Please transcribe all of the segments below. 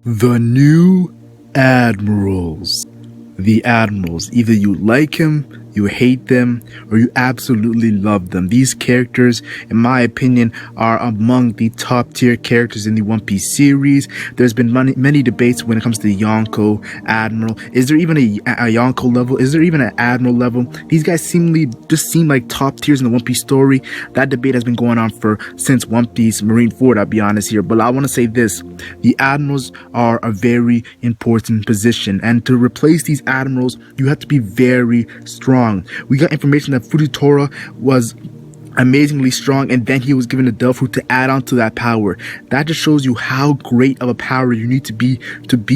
The new Admirals. The Admirals. Either you like him, you hate them, or you absolutely love them. These characters, in my opinion, are among the top tier characters in the One Piece series. There's been many debates when it comes to the Yonko Admiral. Is there even a Yonko level? Is there even an Admiral level? These guys seem like top tiers in the One Piece story. That debate has been going on since One Piece Marineford, I'll be honest here. But I want to say this. The Admirals are a very important position. And to replace these Admirals, you have to be very strong. We got information that Fujitora was amazingly strong, and then he was given a Del Fruit to add on to that power. That just shows you how great of a power you need to be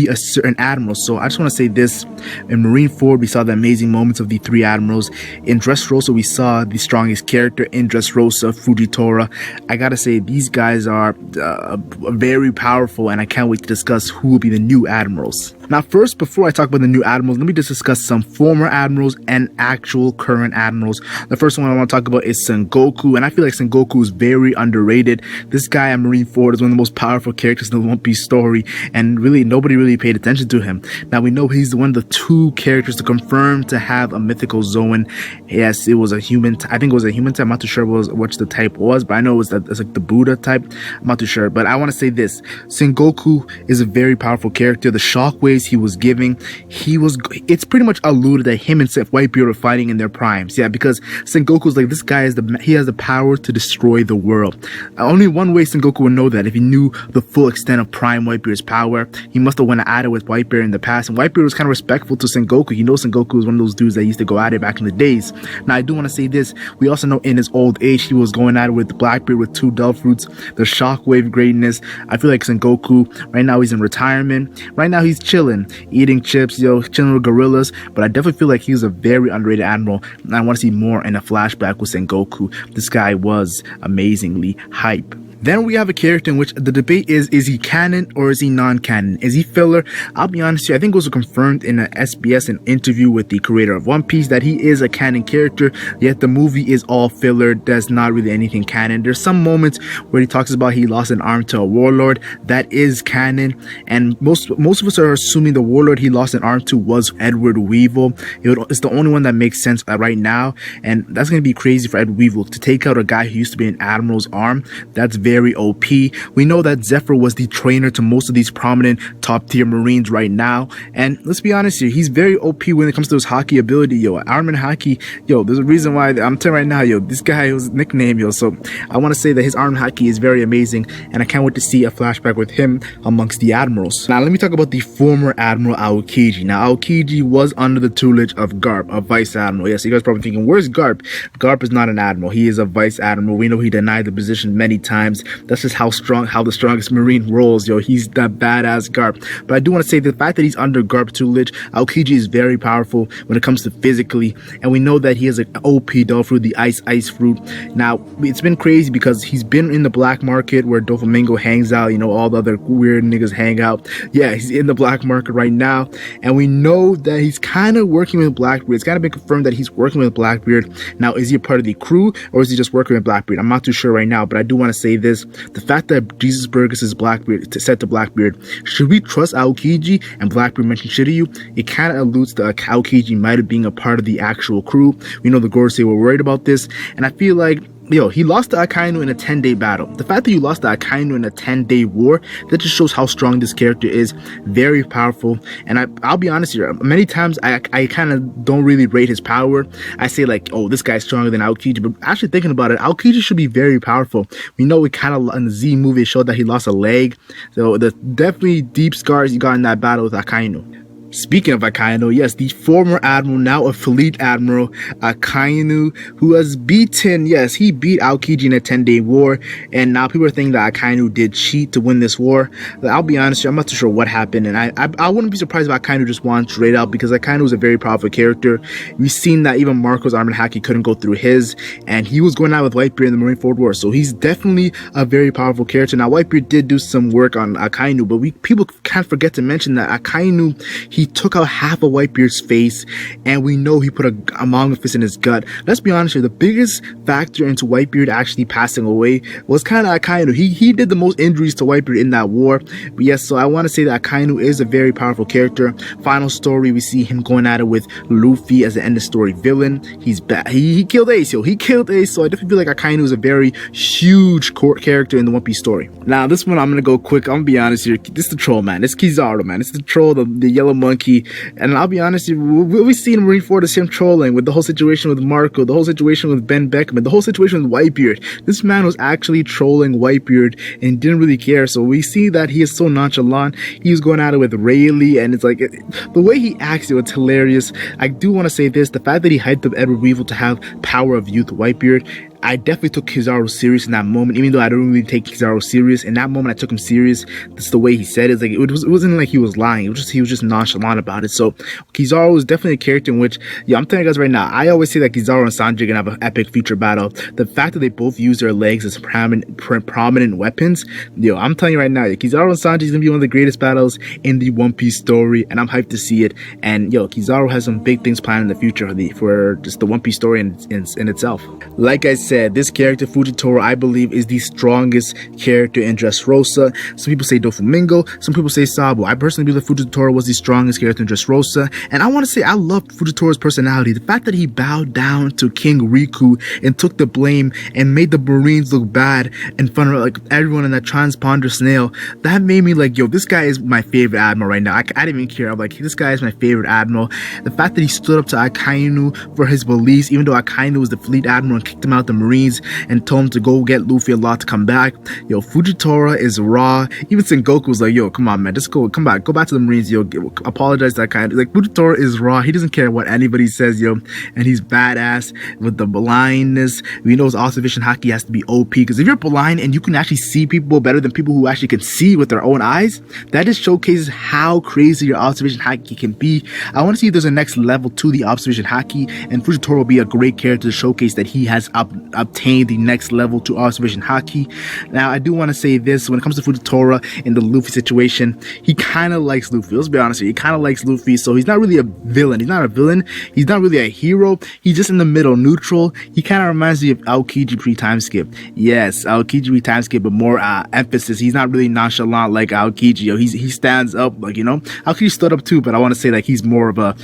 a certain admiral. So I just want to say this: in Marineford, we saw the amazing moments of the three admirals. In Dressrosa, we saw the strongest character in Dressrosa, Fujitora. I gotta say, these guys are very powerful, and I can't wait to discuss who will be the new admirals. Now, first, before I talk about the new admirals, let me just discuss some former admirals and actual current admirals. The first one I want to talk about is Sengoku, and I feel like Sengoku is very underrated. This guy at Marineford is one of the most powerful characters in the One Piece story, and really nobody really paid attention to him. Now, we know he's one of the two characters to confirm to have a mythical Zoan. Yes, it was a human. I think it was a human type. I'm not too sure which the type was, but I know it's like the Buddha type. I'm not too sure, but I want to say this: Sengoku is a very powerful character. The shockwaves he was giving, it's pretty much alluded that him and Whitebeard were fighting in their primes. Yeah, because Sengoku's like, this guy he has the power to destroy the world. Only one way Sengoku would know that: if he knew the full extent of Prime Whitebeard's power. He must have went at it with Whitebeard in the past, and Whitebeard was kind of respectful to Sengoku. You know, Sengoku was one of those dudes that used to go at it back in the days. Now, I do want to say this: we also know in his old age he was going at it with Blackbeard with 2 Del Fruits, the shockwave greatness. I feel like Sengoku right now, he's in retirement. Right now he's chilling, eating chips, chilling with gorillas. But I definitely feel like he's a very underrated admiral, and I want to see more in a flashback with Sengoku. This guy was amazingly hype. Then we have a character in which the debate is he canon or is he non-canon? Is he filler? I'll be honest here, I think it was confirmed in an SBS, an interview with the creator of One Piece, that he is a canon character, yet the movie is all filler. There's not really anything canon. There's some moments where he talks about he lost an arm to a warlord. That is canon, and most of us are assuming the warlord he lost an arm to was Edward Weevil. It's the only one that makes sense right now, and that's going to be crazy for Ed Weevil to take out a guy who used to be an admiral's arm. That's very OP. We know that Zephyr was the trainer to most of these prominent top tier Marines right now, and let's be honest here, he's very OP when it comes to his hockey ability. Arm and hockey, there's a reason why I'm telling right now, this guy was nicknamed, so I want to say that his arm hockey is very amazing, and I can't wait to see a flashback with him amongst the admirals. Now, let me talk about the former Admiral Aokiji. Now, Aokiji was under the tutelage of Garp, a vice admiral. Yes, you guys are probably thinking, where's Garp? Garp is not an admiral. He is a vice admiral. We know he denied the position many times. That's just how the strongest Marine rolls, He's that badass Garp. But I do want to say the fact that he's under Garp tutelage, Aokiji is very powerful when it comes to physically, and we know that he has an OP Del Fruit, the Ice Fruit. Now, it's been crazy because he's been in the black market where Doflamingo hangs out, all the other weird niggas hang out. Yeah, he's in the black market right now, and we know that he's kind of working with Blackbeard. It's kind of been confirmed that he's working with Blackbeard. Now, is he a part of the crew, or is he just working with Blackbeard? I'm not too sure right now, but I do want to say this: the fact that Jesus Burgess is Blackbeard, said to Blackbeard, should we trust Aokiji? And Blackbeard mentioned Shiryu. It kind of alludes to Aokiji might have been a part of the actual crew. We know the Gorosei were worried about this, and I feel like he lost to Akainu in a 10-day battle. The fact that you lost to Akainu in a 10-day war, that just shows how strong this character is. Very powerful. And I'll be honest here, many times I kind of don't really rate his power. I say like, oh, this guy's stronger than Aokiji. But actually thinking about it, Aokiji should be very powerful. We know it kind of in the Z movie showed that he lost a leg. So the definitely deep scars you got in that battle with Akainu. Speaking of Akainu, yes, the former admiral, now a fleet admiral, Akainu, who has beaten, yes, he beat Aokiji in a 10-day war, and now people are thinking that Akainu did cheat to win this war. But I'll be honest, I'm not too sure what happened, and I wouldn't be surprised if Akainu just won straight out, because Akainu is a very powerful character. We've seen that even Marco's arm and haki couldn't go through his, and he was going out with Whitebeard in the Marineford War, so he's definitely a very powerful character. Now, Whitebeard did do some work on Akainu, but people can't forget to mention that Akainu, he took out half of Whitebeard's face, and we know he put a manga fist in his gut. Let's be honest here, the biggest factor into Whitebeard actually passing away was kind of Akainu. He did the most injuries to Whitebeard in that war. But yes, so I want to say that Akainu is a very powerful character. Final story, we see him going at it with Luffy as the end of story villain. He's bad. He killed Ace, yo. He killed Ace, so I definitely feel like Akainu is a very huge core character in the One Piece story. Now, this one I'm gonna go quick. I'm gonna be honest here. This is the troll, man. This is Kizaru, man. This is the troll, the yellow monkey. And I'll be honest here, we've seen Marineford as him trolling with the whole situation with Marco, the whole situation with Ben Beckman, the whole situation with Whitebeard. This man was actually trolling Whitebeard and didn't really care. So we see that he is so nonchalant. He was going at it with Rayleigh, and it's like the way he acts, it's hilarious. I do want to say this: the fact that he hyped up Edward Weevil to have power of youth Whitebeard, I definitely took Kizaru serious in that moment, even though I don't really take Kizaru serious. In that moment, I took him serious. That's the way he said it. It's like it wasn't like he was lying. He was just nonchalant about it. So Kizaru is definitely a character in which, yeah, I'm telling you guys right now, I always say that Kizaru and Sanji are gonna have an epic future battle. The fact that they both use their legs as prominent weapons, yo, I'm telling you right now, Kizaru and Sanji is gonna be one of the greatest battles in the One Piece story, and I'm hyped to see it. And yo, Kizaru has some big things planned in the future for just the One Piece story in itself. Like I said, this character Fujitora, I believe, is the strongest character in Dressrosa. Some people say Doflamingo, some people say Sabo. I personally believe that Fujitora was the strongest character in Dressrosa, and I want to say I love Fujitora's personality. The fact that he bowed down to King Riku and took the blame and made the Marines look bad in front of like everyone in that transponder snail, that made me like, yo, this guy is my favorite admiral right now. I didn't even care. I'm like, this guy is my favorite admiral. The fact that he stood up to Akainu for his beliefs, even though Akainu was the fleet admiral and kicked him out the Marines and told him to go get Luffy a lot to come back. Yo, Fujitora is raw. Even Sengoku was like, yo, come on, man, just go back to the Marines, yo, apologize to Akainu. Like, Fujitora is raw. He doesn't care what anybody says, yo, and he's badass with the blindness. We know his observation haki has to be OP, because if you're blind and you can actually see people better than people who actually can see with their own eyes, that just showcases how crazy your observation haki can be. I want to see if there's a next level to the observation haki, and Fujitora will be a great character to showcase that he has obtained the next level to observation haki. Now, I do want to say this: when it comes to Fujitora in the Luffy situation, he kind of likes Luffy. Let's be honest here, he kind of likes Luffy, so he's not really a villain. He's not a villain. He's not really a hero. He's just in the middle, neutral. He kind of reminds me of Aokiji pre-time skip. Yes, Aokiji pre-time skip, but more emphasis. He's not really nonchalant like Aokiji. Yo, he stands up, like, you know. Aokiji stood up too, but I want to say like he's more of a,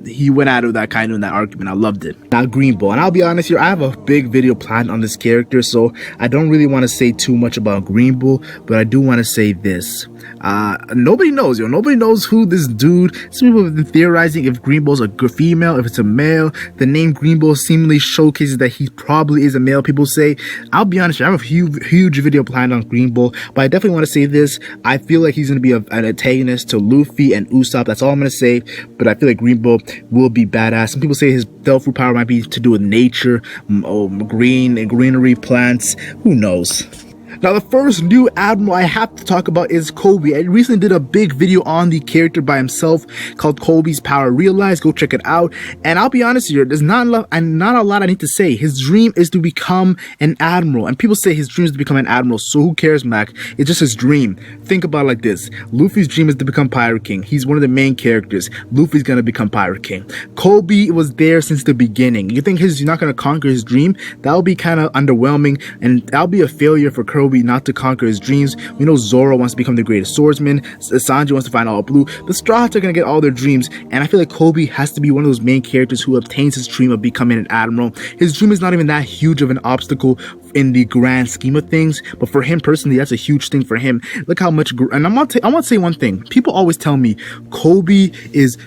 he went out of that kind of in that argument. I loved it. Now, Greenbull, and I'll be honest here, I have a big video planned on this character, so I don't really want to say too much about Greenbull, but I do want to say this. Nobody knows, yo. Nobody knows who this dude. Some people have been theorizing if Greenbull's a female, if it's a male. The name Greenbull seemingly showcases that he probably is a male. People say, I'll be honest, I have a huge video planned on Greenbull, but I definitely want to say this. I feel like he's going to be an antagonist to Luffy and Usopp. That's all I'm going to say, but I feel like Greenbull will be badass. Some people say his Delphi power might be to do with nature, green and greenery, plants. Who knows? Now, the first new admiral I have to talk about is Koby. I recently did a big video on the character by himself called Koby's Power Realized. Go check it out. And I'll be honest here, there's not a lot I need to say. His dream is to become an admiral. And people say his dream is to become an admiral. So who cares, Mac? It's just his dream. Think about it like this. Luffy's dream is to become Pirate King. He's one of the main characters. Luffy's gonna become Pirate King. Koby was there since the beginning. You think he's not gonna conquer his dream? That would be kind of underwhelming, and that'll be a failure for Koby not to conquer his dreams. We know Zoro wants to become the greatest swordsman. Sanji wants to find all blue. The Straw Hats are going to get all their dreams, and I feel like Koby has to be one of those main characters who obtains his dream of becoming an admiral. His dream is not even that huge of an obstacle in the grand scheme of things, but for him personally, that's a huge thing for him. Look how much, and I want to say one thing. People always tell me Koby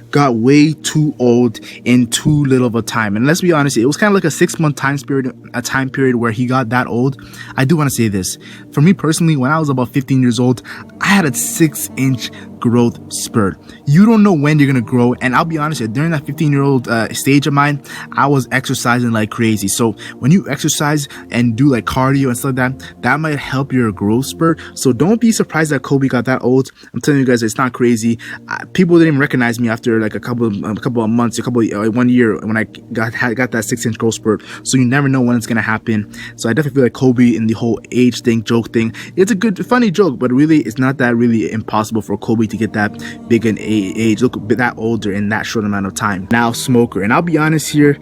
got way too old in too little of a time, and let's be honest, it was kind of like a 6-month time period where he got that old. I do want to say this. For me personally, when I was about 15 years old, I had a 6-inch growth spurt. You don't know when you're gonna grow, and I'll be honest, during that 15-year-old stage of mine, I was exercising like crazy. So when you exercise and do like cardio and stuff like that, that might help your growth spurt. So don't be surprised that Koby got that old. I'm telling you guys, it's not crazy. People didn't even recognize me after like a couple of months, 1 year when I got that 6-inch growth spurt. So you never know when it's gonna happen. So I definitely feel like Koby in the whole age thing, joke thing, it's a good funny joke, but really it's not not that really impossible for Koby to get that big in age, look that older in that short amount of time. Now Smoker, and I'll be honest here,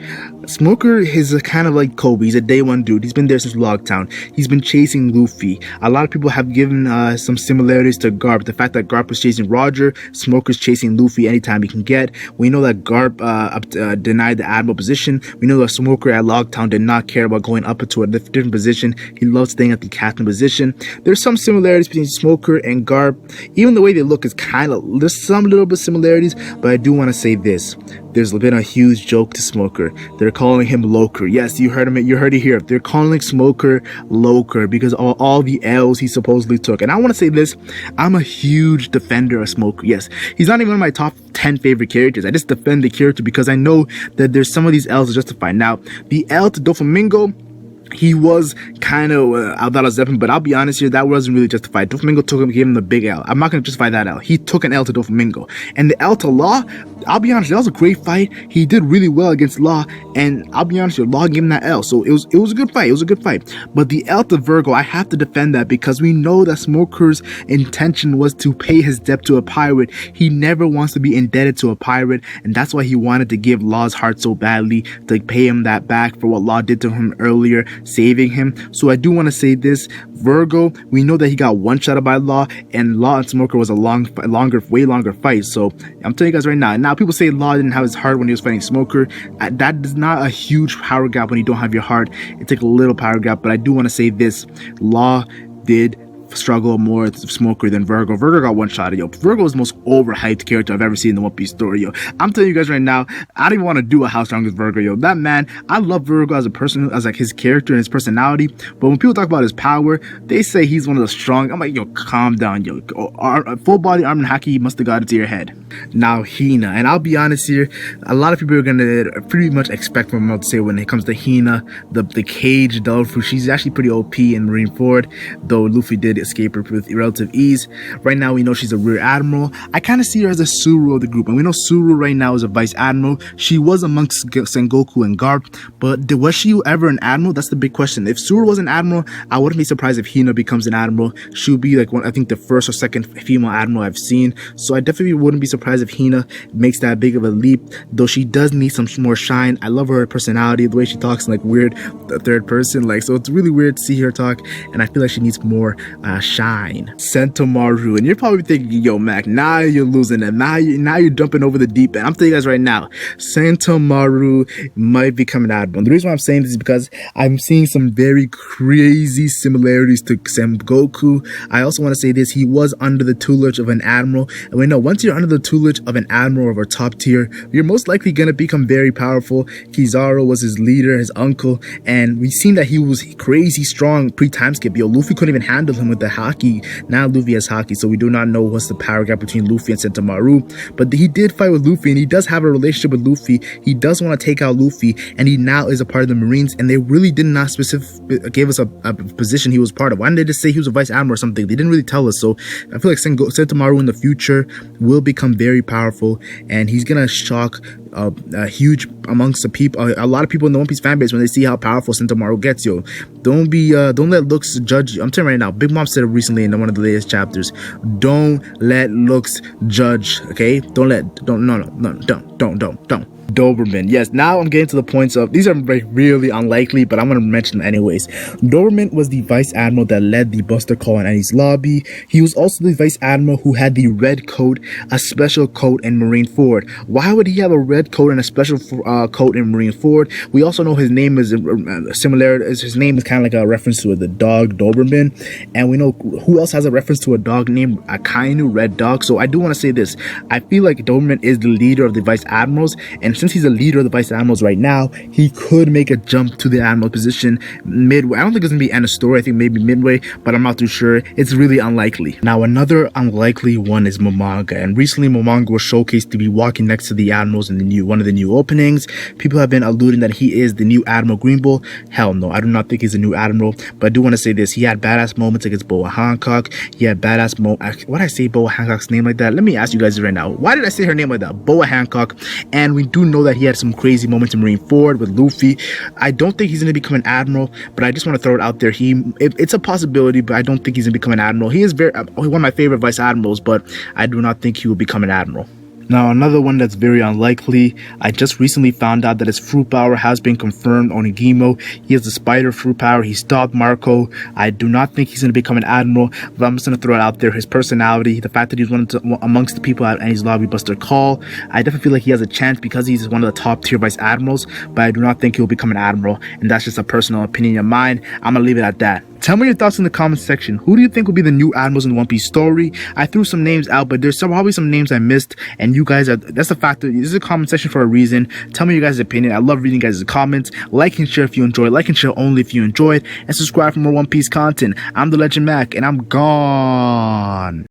Smoker is kind of like Koby. He's a day one dude. He's been there since Logtown. He's been chasing Luffy. A lot of people have given some similarities to Garp. The fact that Garp was chasing Roger, Smoker's chasing Luffy anytime he can get. We know that Garp denied the Admiral position. We know that Smoker at Logtown did not care about going up into a different position. He loved staying at the captain position. There's some similarities between Smoker and Garp. Even the way they look is there's some little bit similarities, but I do want to say this. There's been a huge joke to Smoker. They're calling him Loker. Yes, you heard him. You heard it here. They're calling Smoker Loker because all the L's he supposedly took. And I want to say this. I'm a huge defender of Smoker. Yes, he's not even one of my top 10 favorite characters. I just defend the character because I know that there's some of these L's to justify. Now, the L to Doflamingo, he was kind of Admiral Zephyr, but I'll be honest here, that wasn't really justified. Doflamingo gave him the big L. I'm not going to justify that L. He took an L to Doflamingo. And the L to Law, I'll be honest, that was a great fight. He did really well against Law, and I'll be honest here, Law gave him that L. So it was a good fight. It was a good fight. But the L to Virgo, I have to defend that because we know that Smoker's intention was to pay his debt to a pirate. He never wants to be indebted to a pirate, and that's why he wanted to give Law's heart so badly, to pay him that back for what Law did to him earlier, saving him. So I do want to say this, Virgo, we know that he got one-shotted by Law, and Law and Smoker was a way longer fight. So I'm telling you guys right now people say Law didn't have his heart when he was fighting Smoker. That is not a huge power gap when you don't have your heart. It takes a little power gap, but I do want to say this, Law did struggle more with Smoker than Virgo. Virgo got one shot. Yo, Virgo is the most overhyped character I've ever seen in the One Piece story. Yo, I'm telling you guys right now, I don't even want to do a How Strong is Virgo. Yo, that man, I love Virgo as a person, as like his character and his personality. But when people talk about his power, they say he's one of the strong. I'm like, yo, calm down, yo. Full body armor and haki must have got it to your head. Now Hina, and I'll be honest here, a lot of people are gonna pretty much expect from him to say when it comes to Hina, the cage Dolphin, she's actually pretty OP in Marineford, though Luffy did escape her with relative ease. Right now we know she's a rear admiral. I kind of see her as a Suru of the group, and we know Suru right now is a vice admiral. She was amongst Sengoku and Garp, but was she ever an admiral? That's the big question. If Suru was an admiral, I wouldn't be surprised if Hina becomes an admiral. She would be like I think the first or second female admiral I've seen, so I definitely wouldn't be surprised if Hina makes that big of a leap, though she does need some more shine. I love her personality, the way she talks in like weird third person, like, so it's really weird to see her talk, and I feel like she needs more shine. Sentomaru, and you're probably thinking, yo Mac, now you're losing it, now you're jumping over the deep end. I'm telling you guys right now, Sentomaru might become an admiral. The reason why I'm saying this is because I'm seeing some very crazy similarities to Sengoku. I also want to say this, he was under the tutelage of an admiral, and we know once you're under the tutelage of an admiral of a top tier, you're most likely going to become very powerful. Kizaru was his leader, his uncle, and we've seen that he was crazy strong pre-time skip. Yo, Luffy couldn't even handle him with the haki. Now Luffy has haki, so we do not know what's the power gap between Luffy and Sentomaru, but he did fight with Luffy, and he does have a relationship with Luffy. He does want to take out Luffy, and he now is a part of the Marines, and they really did not give us a position he was part of. Why didn't they just say he was a vice admiral or something? They didn't really tell us, so I feel like Sentomaru in the future will become very powerful, and he's gonna shock a huge amongst the people, a lot of people in the One Piece fan base when they see how powerful Sentomaru gets. Yo, don't let looks judge you. I'm telling you right now, Big Mom said it recently in one of the latest chapters, don't let looks judge, okay? Don't. Doberman. Yes, now I'm getting to the points of, these are really unlikely, but I'm going to mention them anyways. Doberman was the vice admiral that led the Buster Call in Annie's lobby. He was also the vice admiral who had the red coat, a special coat in Marineford. Why would he have a red coat and a special coat in Marineford? We also know his name is similar. His name is kind of like a reference to the dog Doberman, and we know who else has a reference to a dog named Akainu, red dog. So I do want to say this, I feel like Doberman is the leader of the vice admirals, and since he's a leader of the vice admirals right now, he could make a jump to the admiral position midway. I don't think it's gonna be end of story. I think maybe midway, but I'm not too sure. It's really unlikely. Now another unlikely one is Momonga, and recently Momonga was showcased to be walking next to the admirals in one of the new openings. People have been alluding that he is the new Admiral Greenbull. Hell no, I do not think he's a new admiral, but I do want to say this, he had badass moments against Boa Hancock. He had badass why did I say Boa Hancock's name like that? Let me ask you guys right now, why did I say her name like that? Boa Hancock. And we do do know that he had some crazy moments in Marineford with Luffy. I don't think he's going to become an admiral, but I just want to throw it out there. It's a possibility, but I don't think he's going to become an admiral. He is one of my favorite vice admirals, but I do not think he will become an admiral. Now, another one that's very unlikely, I just recently found out that his fruit power has been confirmed on Igimo. He has the spider fruit power. He stopped Marco. I do not think he's going to become an admiral, but I'm just going to throw it out there. His personality, the fact that he's amongst the people at Annie's Lobby Buster Call, I definitely feel like he has a chance because he's one of the top tier vice admirals, but I do not think he'll become an admiral, and that's just a personal opinion of mine. I'm going to leave it at that. Tell me your thoughts in the comment section. Who do you think will be the new admirals in the One Piece story? I threw some names out, but there's probably some names I missed, and you guys that's the fact that this is a comment section for a reason. Tell me your guys' opinion. I love reading guys' comments. Like and share if you enjoyed. Like and share only if you enjoyed. And subscribe for more One Piece content. I'm the Legend Mac, and I'm gone.